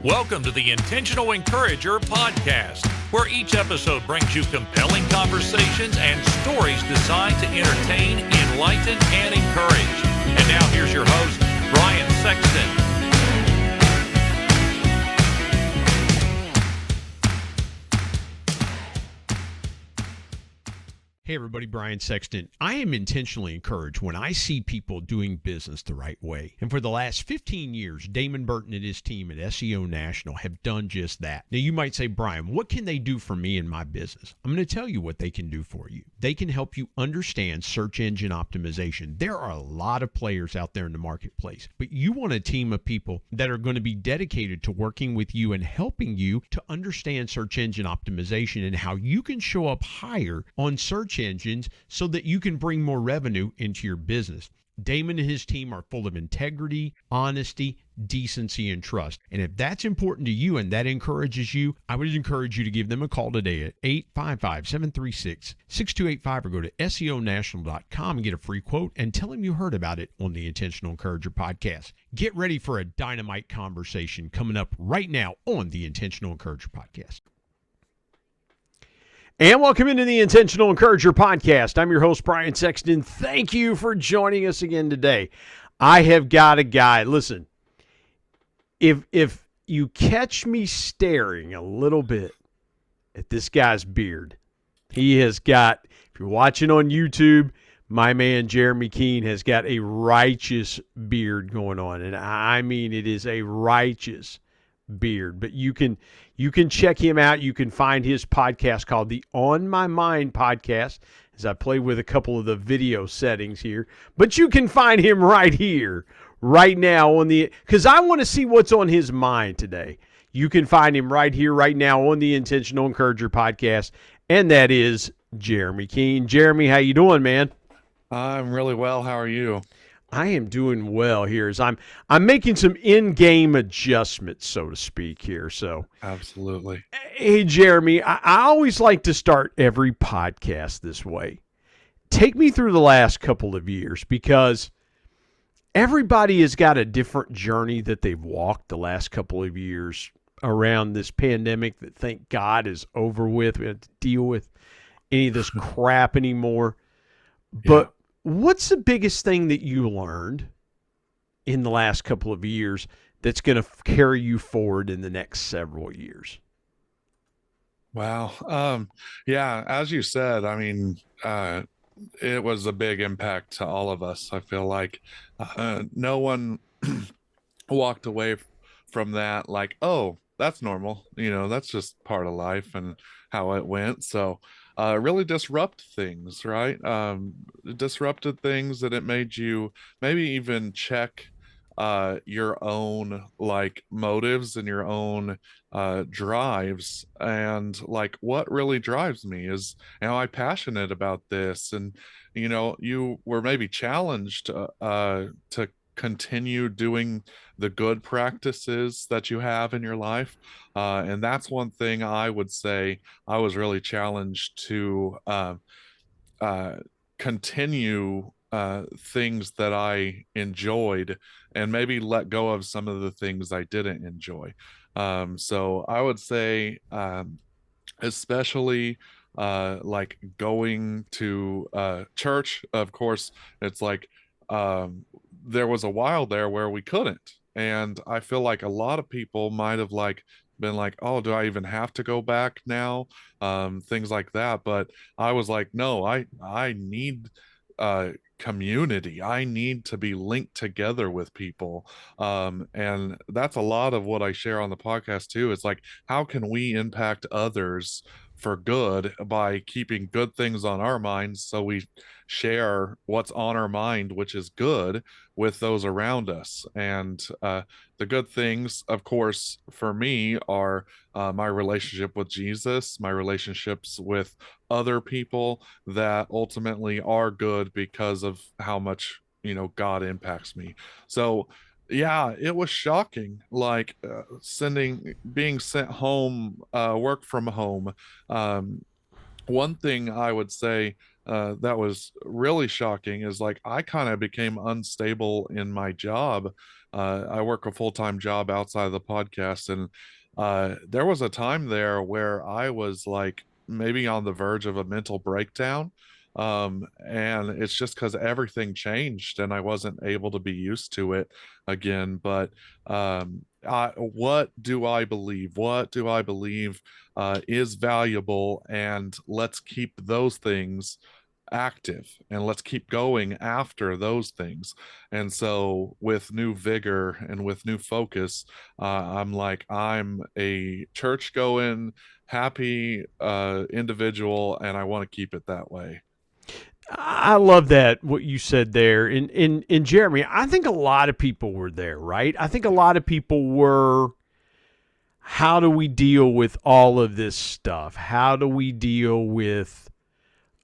Welcome to the Intentional Encourager podcast, where each episode brings you compelling conversations and stories designed to entertain, enlighten, and encourage. And now here's your host, Brian Sexton. Hey everybody, Brian Sexton. I am intentionally encouraged when I see people doing business the right way. And for the last 15 years, Damon Burton and his team at SEO National have done just that. Now you might say, Brian, what can they do for me in my business? I'm going to tell you what they can do for you. They can help you understand search engine optimization. There are a lot of players out there in the marketplace, but you want a team of people that are going to be dedicated to working with you and helping you to understand search engine optimization and how you can show up higher on search engines so that you can bring more revenue into your business. Damon and his team are full of integrity, honesty, decency, and trust. And if that's important to you and that encourages you, I would encourage you to give them a call today at 855-736-6285 or go to SEOnational.com and get a free quote and tell them you heard about it on the Intentional Encourager podcast. Get ready for a dynamite conversation coming up right now on the Intentional Encourager podcast. And welcome into the Intentional Encourager podcast. I'm your host, Brian Sexton. Thank you for joining us again today. I have got a guy. Listen, if you catch me staring a little bit at this guy's beard, he has got, if you're watching on YouTube, my man Remy Keene has got a righteous beard going on. And I mean, it is a righteous beard, but you can check him out. You can find his podcast called the On My Mind podcast, as I play with a couple of the video settings here, but you can find him right here, right now because I want to see what's on his mind today. You can find him right here, right now on the Intentional Encourager podcast, and that is Remy Keene. Remy, how you doing, man? I'm really well. How are you? I am doing well here as I'm making some in-game adjustments, so to speak here. So absolutely. Hey, Remy, I always like to start every podcast this way. Take me through the last couple of years, because everybody has got a different journey that they've walked the last couple of years around this pandemic that, thank God, is over with. We don't have to deal with any of this crap anymore. But what's the biggest thing that you learned in the last couple of years that's going to carry you forward in the next several years? Wow. Yeah, as you said, I mean, it was a big impact to all of us. I feel like no one walked away from that like, oh, that's normal. That's just part of life and how it went. So really disrupt things, right? It disrupted things that it made you maybe even check your own like motives and your own drives, and like what really drives me is, am I passionate about this? And you were maybe challenged to continue doing the good practices that you have in your life, and that's one thing I would say I was really challenged to continue things that I enjoyed and maybe let go of some of the things I didn't enjoy. So I would say especially like going to church. Of course, it's like there was a while there where we couldn't, and I feel like a lot of people might have like been like, oh, do I even have to go back now? Things like that. But I was like, no, I need community. I need to be linked together with people. And that's a lot of what I share on the podcast too. It's like, how can we impact others for good by keeping good things on our minds, so we share what's on our mind, which is good, with those around us. And the good things, of course, for me are my relationship with Jesus, my relationships with other people that ultimately are good because of how much God impacts me. So yeah, it was shocking, like being sent home, work from home. One thing I would say that was really shocking is like I kind of became unstable in my job. I work a full-time job outside of the podcast, and there was a time there where I was like maybe on the verge of a mental breakdown. And it's just because everything changed and I wasn't able to be used to it again. But what do I believe? What do I believe is valuable? And let's keep those things active and let's keep going after those things. And so with new vigor and with new focus, I'm a church going happy individual, and I want to keep it that way. I love that what you said there. In Jeremy, I think a lot of people were there, right? I think a lot of people were, how do we deal with all of this stuff? How do we deal with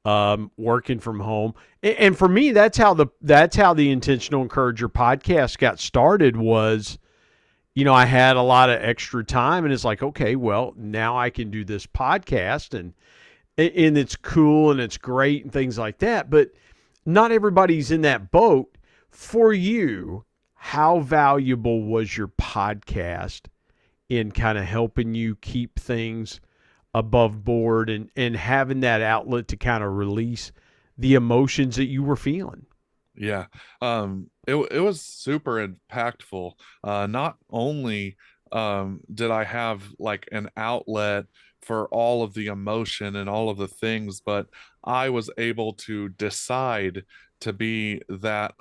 working from home? And for me, that's how the Intentional Encourager podcast got started. Was, I had a lot of extra time, and it's like, okay, well, now I can do this podcast, and it's cool and it's great and things like that. But not everybody's in that boat. For you, how valuable was your podcast in kind of helping you keep things above board, and having that outlet to kind of release the emotions that you were feeling? Yeah. It was super impactful. Not only did I have like an outlet for all of the emotion and all of the things, but I was able to decide to be that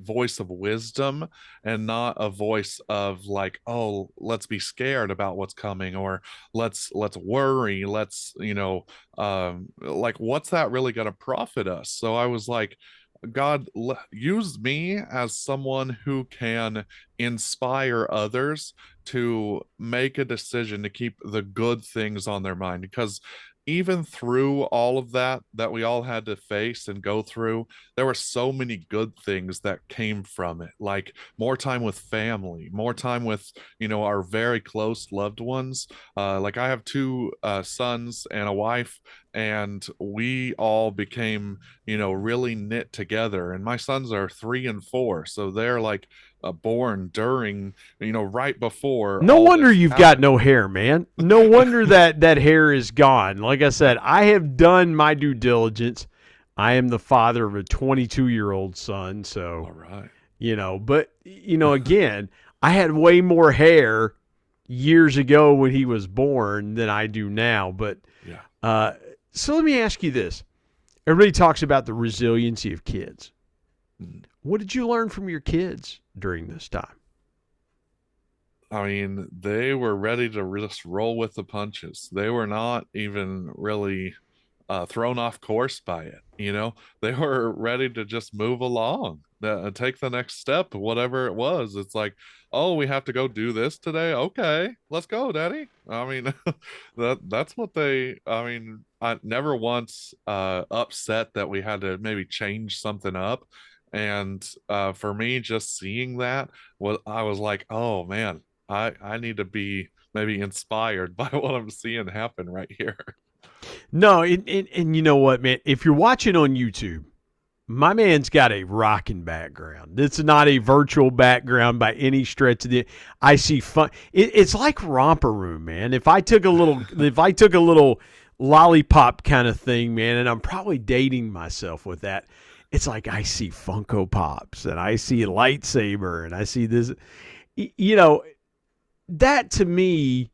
voice of wisdom and not a voice of like, oh, let's be scared about what's coming, or let's worry, let's, like, what's that really going to profit us? So I was like, God, use me as someone who can inspire others to make a decision to keep the good things on their mind. Because even through all of that we all had to face and go through, there were so many good things that came from it, like more time with family, more time with, our very close loved ones. Like I have two sons and a wife, and we all became, really knit together. And my sons are 3 and 4, so they're like born during, right before No all wonder this you've got happened. no hair, man. No wonder that hair is gone. Like I said, I have done my due diligence. I am the father of a 22-year-old son, so All right. but again, I had way more hair years ago when he was born than I do now. But Yeah. uh, so let me ask you this: everybody talks about the resiliency of kids. Mm. What did you learn from your kids during this time? I mean, they were ready to just roll with the punches. They were not even really thrown off course by it. They were ready to just move along, take the next step, whatever it was. It's like, oh, we have to go do this today. Okay, let's go, Daddy. I mean, that's what they. I mean, I never once upset that we had to maybe change something up. And for me, just seeing that, I was like, oh man, I need to be maybe inspired by what I'm seeing happen right here. No, and you know what, man? If you're watching on YouTube, my man's got a rocking background. It's not a virtual background by any stretch of the. I see fun. It's like Romper Room, man. If I took a little lollipop kind of thing, man, and I'm probably dating myself with that. It's like I see Funko Pops and I see a lightsaber and I see this. You know, that to me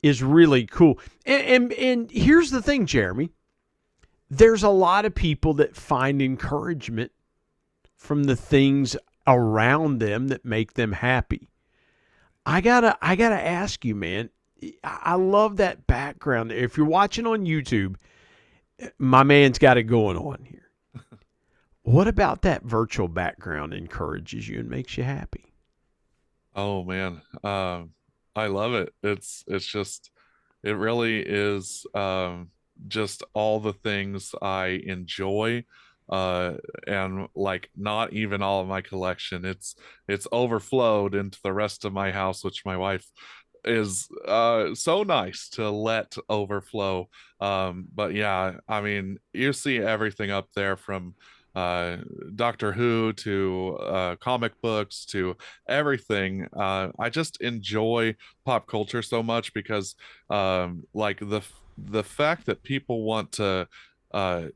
is really cool. And here's the thing, Jeremy. There's a lot of people that find encouragement from the things around them that make them happy. I gotta ask you, man. I love that background. If you're watching on YouTube, my man's got it going on here. What about that virtual background encourages you and makes you happy? Oh man, I love it. It's just it really is just all the things I enjoy, and like not even all of my collection. It's overflowed into the rest of my house, which my wife is so nice to let overflow. But yeah, I mean, you see everything up there from uh Doctor Who to comic books to everything. I just enjoy pop culture so much because like the fact that people want to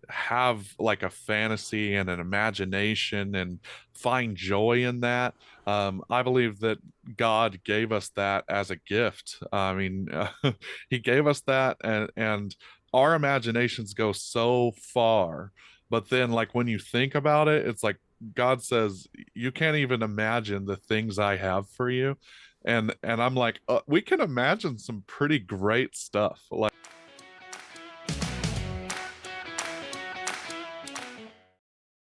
have like a fantasy and an imagination and find joy in that. I believe that God gave us that as a gift. I mean, He gave us that, and our imaginations go so far. But then, like when you think about it, it's like God says, "You can't even imagine the things I have for you," and I'm like, we can imagine some pretty great stuff. Like,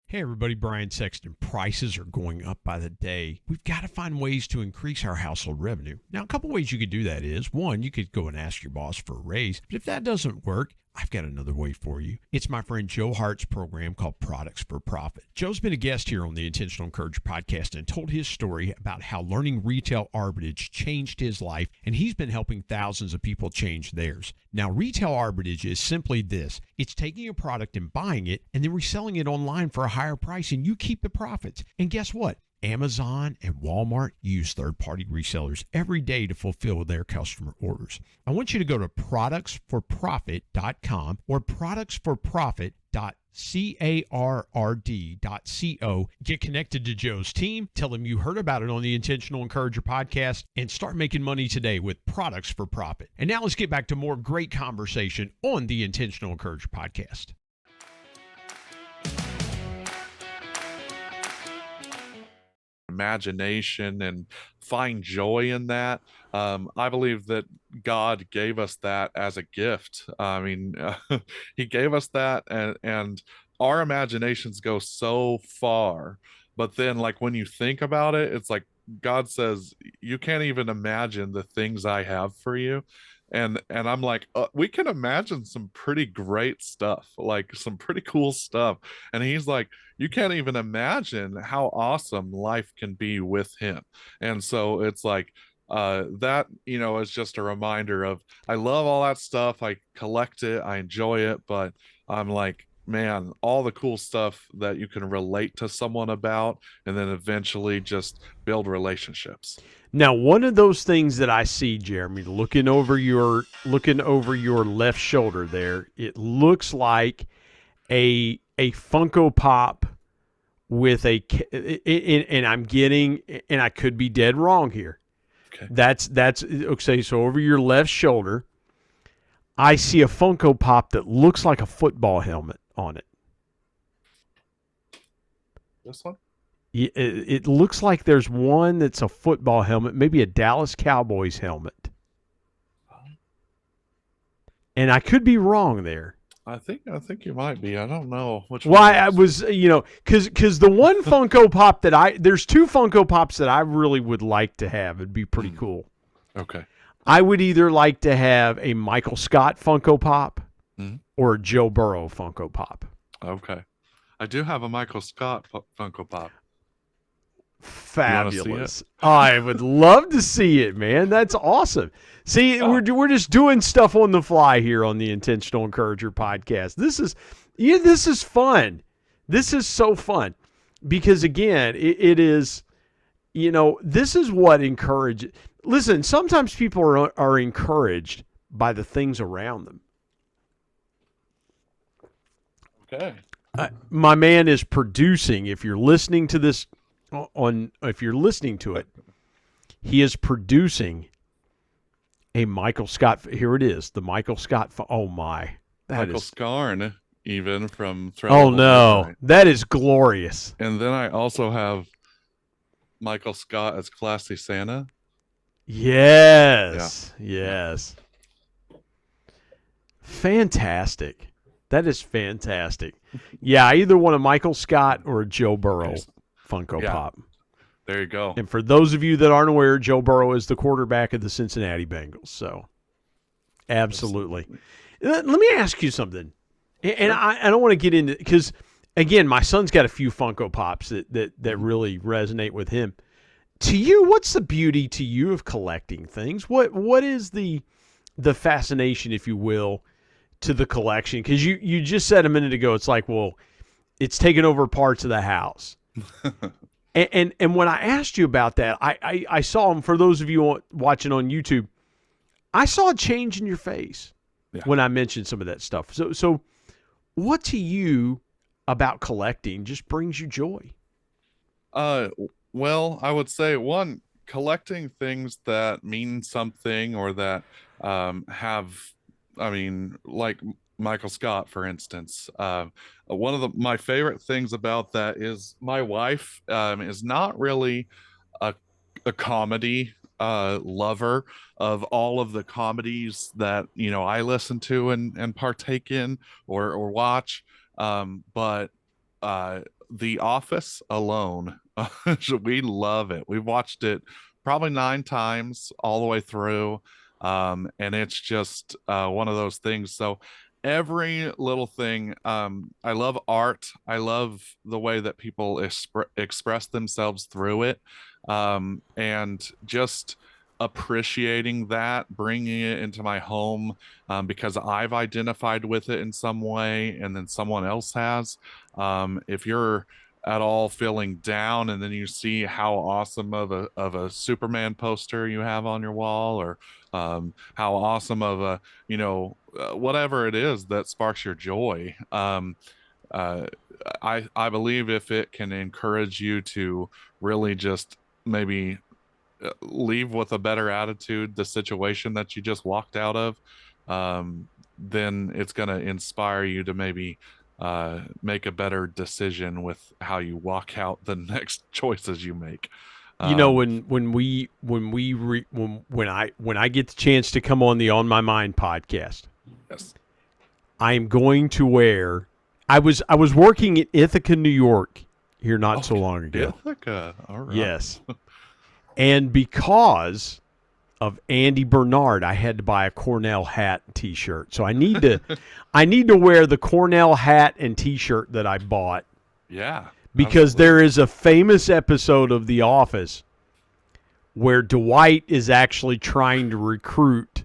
Hey everybody, Brian Sexton. Prices are going up by the day. We've got to find ways to increase our household revenue. Now, a couple ways you could do that is, one, you could go and ask your boss for a raise. But if that doesn't work, I've got another way for you. It's my friend Joe Hart's program called Products for Profit. Joe's been a guest here on the Intentional Encourager podcast and told his story about how learning retail arbitrage changed his life, and he's been helping thousands of people change theirs. Now, retail arbitrage is simply this. It's taking a product and buying it and then reselling it online for a higher price, and you keep the profits. And guess what? Amazon and Walmart use third-party resellers every day to fulfill their customer orders. I want you to go to productsforprofit.com or productsforprofit.card.co. Get connected to Joe's team. Tell him you heard about it on the Intentional Encourager podcast and start making money today with Products for Profit. And now let's get back to more great conversation on the Intentional Encourager podcast. imagination and find joy in that. I believe that God gave us that as a gift. I mean, He gave us that, and our imaginations go so far. But then, like when you think about it, it's like God says, "You can't even imagine the things I have for you." And I'm like, we can imagine some pretty great stuff, like some pretty cool stuff. And He's like, you can't even imagine how awesome life can be with Him. And so it's like, that, is just a reminder of, I love all that stuff. I collect it, I enjoy it, but I'm like, man, all the cool stuff that you can relate to someone about and then eventually just build relationships. Now, one of those things that I see, Jeremy, looking over your left shoulder there, it looks like a Funko Pop with and I'm getting, and I could be dead wrong here. Okay. That's okay. So over your left shoulder, I see a Funko Pop that looks like a football helmet on it. This one? It looks like there's one that's a football helmet, maybe a Dallas Cowboys helmet. And I could be wrong there. I think you might be. I don't know which Why one I was, because the one Funko Pop there's two Funko Pops that I really would like to have. It'd be pretty cool. Okay. I would either like to have a Michael Scott Funko Pop Mhm. or a Joe Burrow Funko Pop. Okay. I do have a Michael Scott Funko Pop. Fabulous. I would love to see it, man. That's awesome. See, we're just doing stuff on the fly here on the Intentional Encourager podcast. This is fun. This is so fun because, again, it is, this is what encourages. Listen, sometimes people are encouraged by the things around them. Okay. My man is producing. If you're listening to this if you're listening to it, he is producing a Michael Scott. Here it is, the Michael Scott. Oh my, Michael Scarn, even from Thread. Oh no, that is glorious. And then I also have Michael Scott as Classy Santa. Yes, yes, fantastic. That is fantastic. Yeah, I either want a Michael Scott or a Joe Burrow Funko Pop. There you go. And for those of you that aren't aware, Joe Burrow is the quarterback of the Cincinnati Bengals. So, absolutely. Let me ask you something. And I don't want to get into, because, again, my son's got a few Funko Pops that really resonate with him. to you, what's the beauty to you of collecting things? What is the fascination, if you will, to the collection? Because you just said a minute ago, it's like, well, it's taken over parts of the house. And when I asked you about that, I saw them. For those of you watching on YouTube, I saw a change in your face when I mentioned some of that stuff. So what to you about collecting just brings you joy? Well, I would say one, collecting things that mean something or that have, I mean, like Michael Scott, for instance. One of my favorite things about that is my wife is not really a comedy lover of all of the comedies that I listen to and partake in or watch. But The Office alone, we love it. We've watched it probably 9 times all the way through. And it's just one of those things. So every little thing, I love art. I love the way that people express themselves through it. And just appreciating that, bringing it into my home, because I've identified with it in some way and then someone else has. If you're at all feeling down and then you see how awesome of a Superman poster you have on your wall, or how awesome of a whatever it is that sparks your joy, uh, I believe if it can encourage you to really just maybe leave with a better attitude the situation that you just walked out of, then it's going to inspire you to maybe make a better decision with how you walk out the next choices you make. When I get the chance to come on the On My Mind podcast, Yes. I am going to wear. I was working in Ithaca, New York, here not so long ago. Ithaca, all right. Yes, and because of Andy Bernard, I had to buy a Cornell hat and T-shirt. So I need to wear the Cornell hat and T-shirt that I bought. Yeah. Because absolutely. there is a famous episode of The Office where Dwight is actually trying to recruit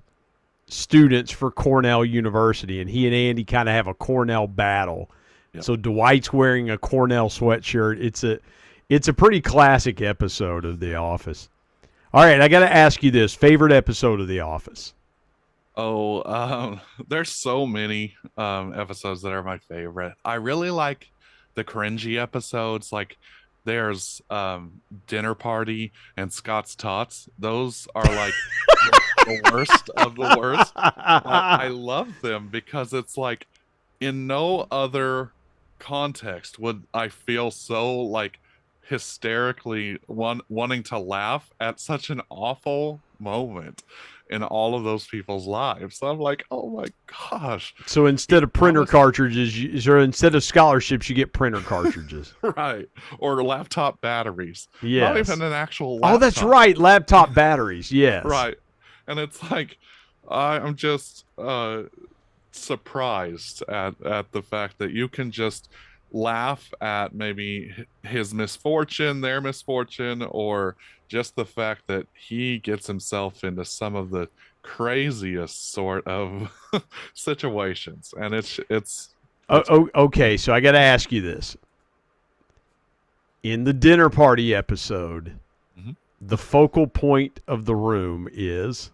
students for Cornell University, and he and Andy kind of have a Cornell battle. Yep. So Dwight's wearing a Cornell sweatshirt. It's a pretty classic episode of The Office. All right, I got to ask you this. Favorite episode of The Office? Oh, there's so many episodes that are my favorite. I really like the cringy episodes. Like there's Dinner Party and Scott's Tots. Those are like the worst of the worst. But I love them because it's like in no other context would I feel so like hysterically wanting to laugh at such an awful moment in all of those people's lives. So I'm like, oh my gosh. So instead of printer cartridges, or instead of scholarships, you get printer cartridges. Right. Or laptop batteries. Yes. Not even an actual laptop. Oh, that's right. Laptop batteries. Yes. Right. And it's like, I'm just surprised at the fact that you can just laugh at maybe his misfortune, their misfortune, or just the fact that he gets himself into some of the craziest sort of situations. And it's okay, so I got to ask you this. In the Dinner Party episode, the focal point of the room is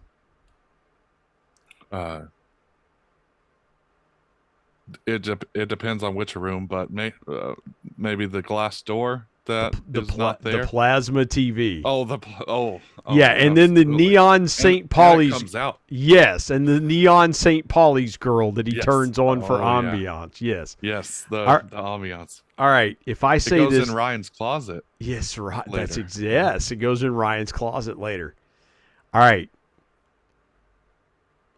it depends on which room, but maybe the glass door that is not there. The plasma TV. Yeah, and then the neon St. Pauli's comes out. Yes, and the neon St. Pauli's girl that he turns on for ambiance. Yeah. Yes. Yes, the ambiance. All right, if I say it goes this in Ryan's closet. Yes, right. Later. Yes, it goes in Ryan's closet later. All right.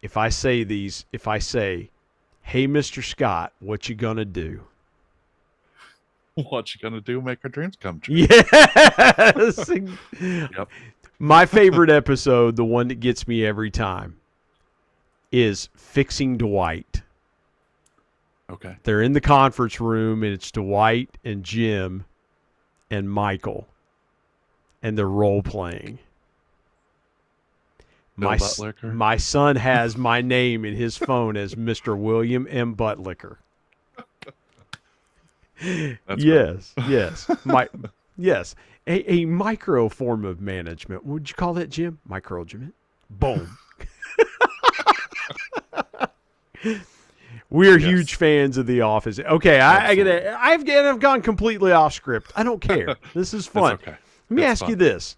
If I say, "Hey, Mr. Scott, what you gonna do?" What you gonna do? Make our dreams come true. Yes. Yep. My favorite episode, the one that gets me every time, is Fixing Dwight. Okay. They're in the conference room, and it's Dwight and Jim and Michael. and they're role playing. Bill Buttlicker? My son has my name in his phone as Mr. William M. Buttlicker. That's Yes, yes. Yes. A micro form of management. What would you call that, Jim? Micromanagement. Boom. We're huge fans of The Office. Okay, I've gone completely off script. I don't care. This is fun. It's okay. Let me It's ask you fun. this.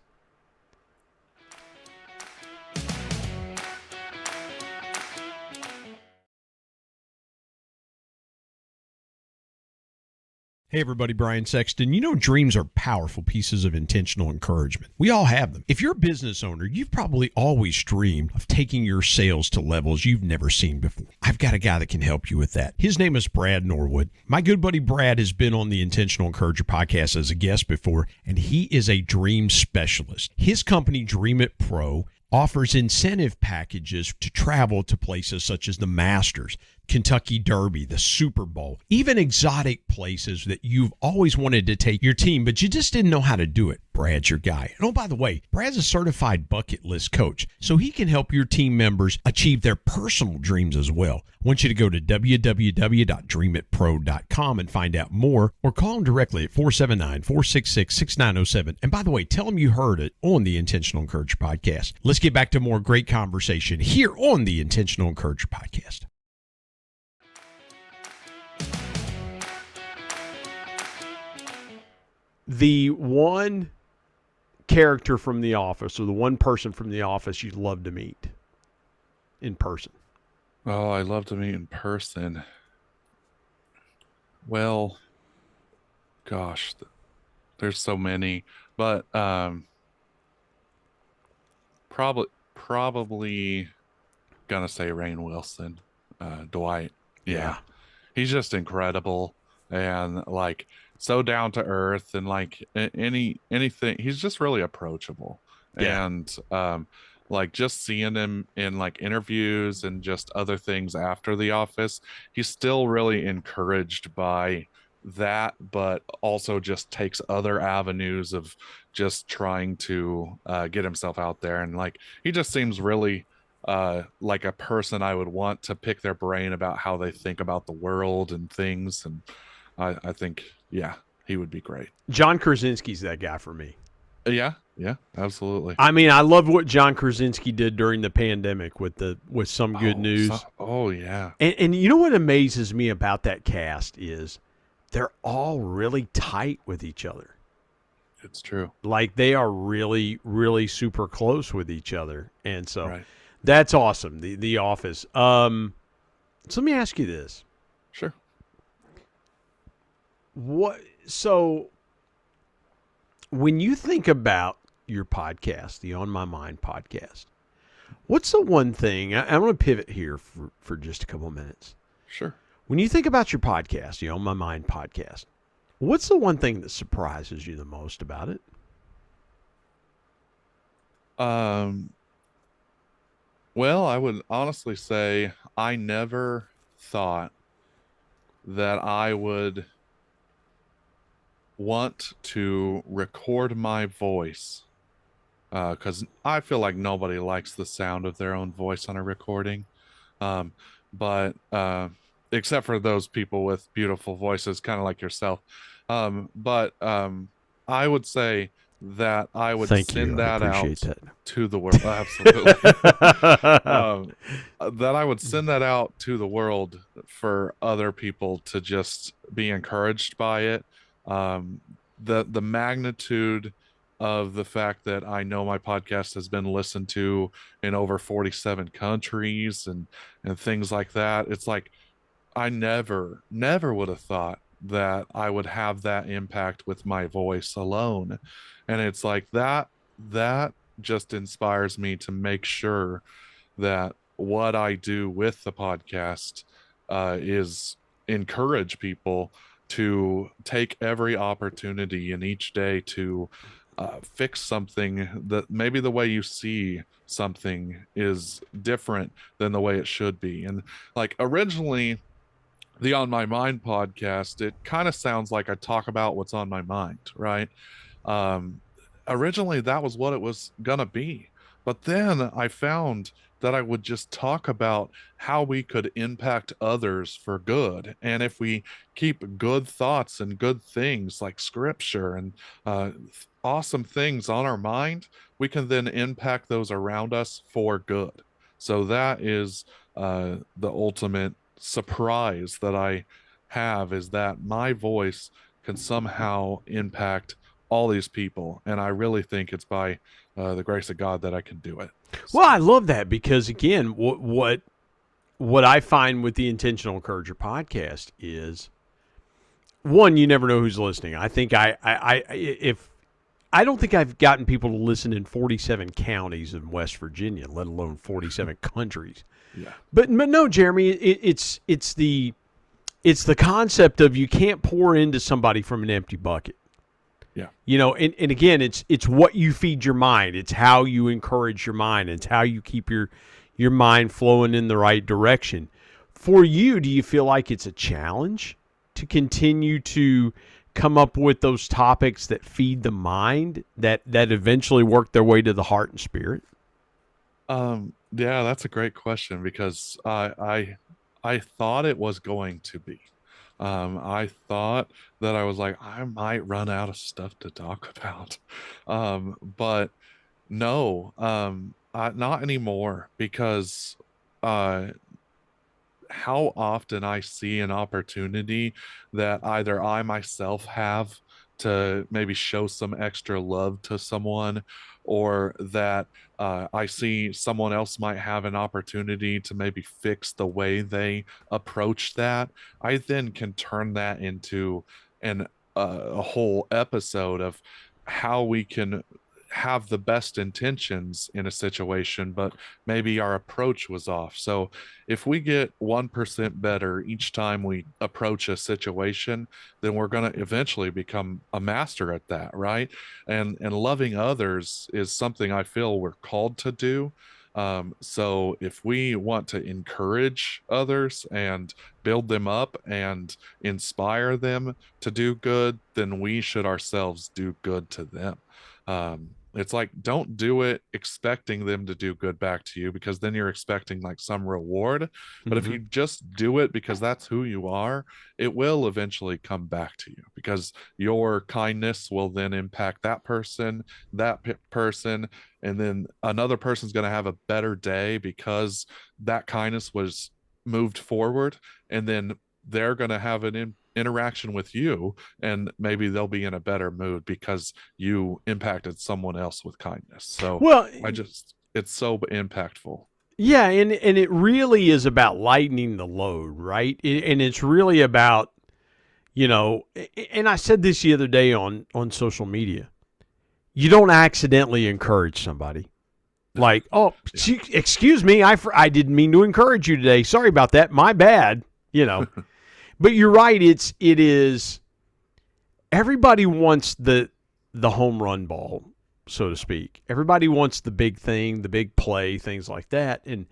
Hey everybody, Brian Sexton. You know, dreams are powerful pieces of intentional encouragement. We all have them. If you're a business owner, you've probably always dreamed of taking your sales to levels you've never seen before. I've got a guy that can help you with that. His name is Brad Norwood. My good buddy Brad has been on the Intentional Encourager podcast as a guest before, and he is a dream specialist. His company, Dream It Pro, offers incentive packages to travel to places such as the Masters, Kentucky Derby, the Super Bowl, even exotic places that you've always wanted to take your team, but you just didn't know how to do it. Brad's your guy. And oh, by the way, Brad's a certified bucket list coach, so he can help your team members achieve their personal dreams as well. I want you to go to www.dreamitpro.com and find out more, or call him directly at 479-466-6907. And by the way, tell him you heard it on the Intentional Encourager podcast. Let's get back to more great conversation here on the Intentional Encourager podcast. The one character from The Office, or the one person from The Office you'd love to meet in person? Oh, I love to meet in person. Well, gosh, there's so many, but probably gonna say Rainn Wilson, Dwight. Yeah, he's just incredible, and like so down to earth, and like anything, he's just really approachable. Yeah. And like just seeing him in like interviews and just other things after The Office, he's still really encouraged by that, but also just takes other avenues of just trying to get himself out there. And like he just seems really like a person I would want to pick their brain about how they think about the world and things. And I think, yeah, he would be great. John Krasinski's that guy for me. Yeah, absolutely. I mean, I love what John Krasinski did during the pandemic with Some Good News. Yeah. And you know what amazes me about that cast is they're all really tight with each other. It's true. Like they are really, really super close with each other. And so That's awesome. The Office. So let me ask you this. Sure. So when you think about your podcast, the On My Mind podcast, what's the one thing, I'm going to pivot here for just a couple of minutes. Sure. When you think about your podcast, the On My Mind podcast, what's the one thing that surprises you the most about it? Well, I would honestly say I never thought that I would want to record my voice, because I feel like nobody likes the sound of their own voice on a recording, but except for those people with beautiful voices, kind of like yourself. But I would say that I would send that out to the world. Absolutely. That I would send that out to the world for other people to just be encouraged by it. The magnitude of the fact that I know my podcast has been listened to in over 47 countries and things like that. It's like I never would have thought that I would have that impact with my voice alone. And it's like that just inspires me to make sure that what I do with the podcast is encourage people to take every opportunity in each day to fix something that maybe the way you see something is different than the way it should be. And like originally, the On My Mind podcast, it kind of sounds like I talk about what's on my mind, right? originally that was what it was gonna be. But then I found that I would just talk about how we could impact others for good. And if we keep good thoughts and good things like scripture and awesome things on our mind, we can then impact those around us for good. So that is the ultimate surprise that I have, is that my voice can somehow impact all these people, and I really think it's by the grace of God that I can do it. Well, So, I love that because again, what I find with the Intentional Encourager podcast is one, you never know who's listening. I think if I don't think I've gotten people to listen in 47 counties in West Virginia, let alone 47 countries. yeah, But no, Jeremy, it's the concept of you can't pour into somebody from an empty bucket. yeah. And again, it's what you feed your mind. It's how you encourage your mind. It's how you keep your mind flowing in the right direction. For you, do you feel like it's a challenge to continue to come up with those topics that feed the mind that eventually work their way to the heart and spirit? Yeah, that's a great question because I thought it was going to be. I thought that I was like, I might run out of stuff to talk about. But no, not anymore because uh how often I see an opportunity that either I myself have to maybe show some extra love to someone, or that I see someone else might have an opportunity to maybe fix the way they approach that. I then can turn that into an a whole episode of how we can have the best intentions in a situation, but maybe our approach was off. So if we get 1% better each time we approach a situation, then we're going to eventually become a master at that, right? And loving others is something I feel we're called to do. So if we want to encourage others and build them up and inspire them to do good, then we should ourselves do good to them. It's like, don't do it expecting them to do good back to you, because then you're expecting like some reward. But if Mm-hmm. you just do it because that's who you are, it will eventually come back to you, because your kindness will then impact that person, person, and then another person's going to have a better day because that kindness was moved forward. And then they're going to have an interaction with you, and maybe they'll be in a better mood because you impacted someone else with kindness. So Well, it's so impactful. yeah, and it really is about lightening the load, right? And it's really about, and I said this the other day on social media. You don't accidentally encourage somebody. Like, oh, Yeah. excuse me, I didn't mean to encourage you today. Sorry about that. My bad. But you're right. It is. Everybody wants the home run ball, so to speak. Everybody wants the big thing, the big play, things like that. And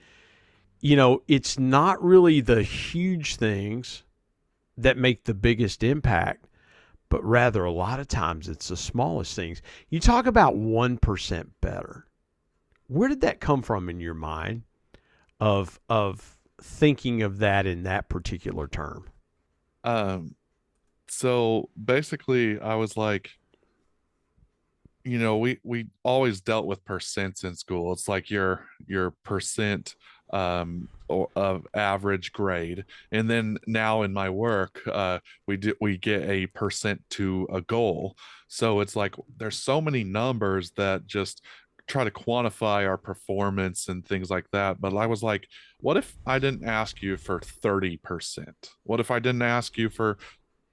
it's not really the huge things that make the biggest impact, but rather a lot of times it's the smallest things. You talk about 1% better. Where did that come from in your mind of thinking of that in that particular term? um so basically I was like, we always dealt with percents in school. It's like your percent of average grade. And then now in my work, we get a percent to a goal. So it's like there's so many numbers that just try to quantify our performance and things like that. But I was like, what if I didn't ask you for 30%? What if I didn't ask you for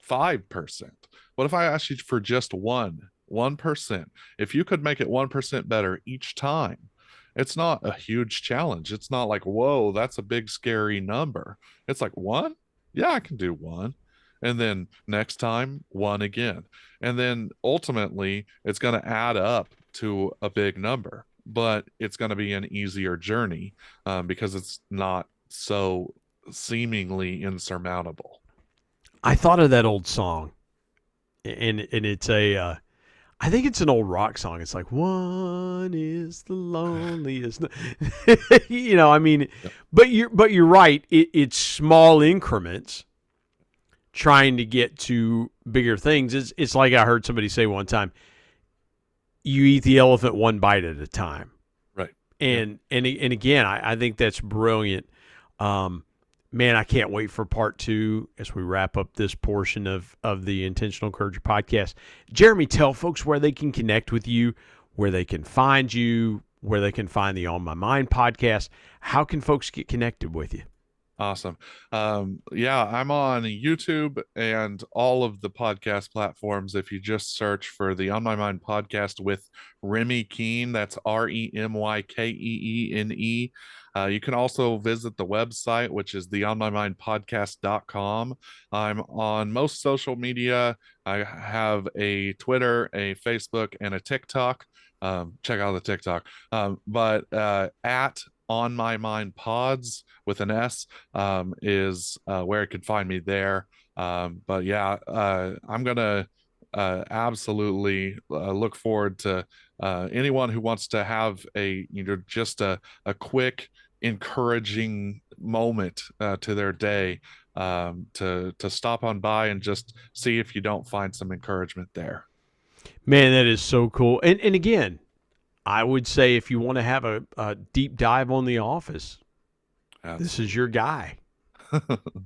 5%? What if I asked you for just 1%? If you could make it 1% better each time, it's not a huge challenge. It's not like, whoa, that's a big scary number. It's like, one? Yeah, I can do one. And then next time, one again. And then ultimately, it's going to add up to a big number, but it's going to be an easier journey because it's not so seemingly insurmountable. I thought of that old song, and it's a I think it's an old rock song. It's like, one is the loneliest. I mean, but you're right. It's small increments trying to get to bigger things. It's like I heard somebody say one time, you eat the elephant one bite at a time. Right. And again, I think that's brilliant. Man, I can't wait for part 2 as we wrap up this portion of the Intentional Encourager podcast. Jeremy, tell folks where they can connect with you, where they can find you, where they can find the On My Mind podcast. How can folks get connected with you? Awesome. Yeah, I'm on YouTube and all of the podcast platforms. If you just search for the On My Mind podcast with Remy Keene, that's RemyKeene. You can also visit the website, which is the onmymindpodcast.com. I'm on most social media. I have a Twitter, a Facebook, and a TikTok. Check out the TikTok. But at On My Mind Pods with an S is where you can find me there. But yeah, I'm gonna absolutely look forward to anyone who wants to have just a quick encouraging moment to their day, to stop on by and just see if you don't find some encouragement there. Man, that is so cool. And again, I would say if you want to have a deep dive on The Office, this is your guy.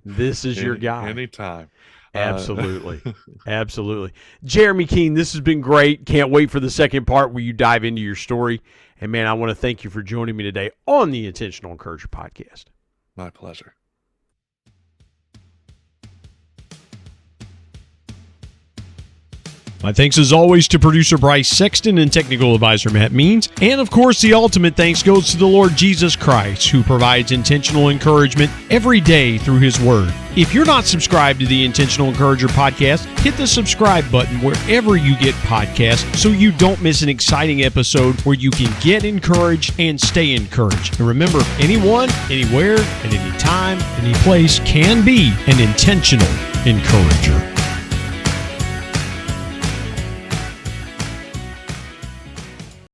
This is your guy. Anytime. Absolutely. Absolutely. Jeremy Keene, this has been great. Can't wait for the second part where you dive into your story. And man, I want to thank you for joining me today on the Intentional Encourager podcast. My pleasure. My thanks as always to producer Bryce Sexton and technical advisor Matt Means. And of course, the ultimate thanks goes to the Lord Jesus Christ, who provides intentional encouragement every day through his word. If you're not subscribed to the Intentional Encourager podcast, hit the subscribe button wherever you get podcasts so you don't miss an exciting episode where you can get encouraged and stay encouraged. And remember, anyone, anywhere, at any time, any place can be an intentional encourager.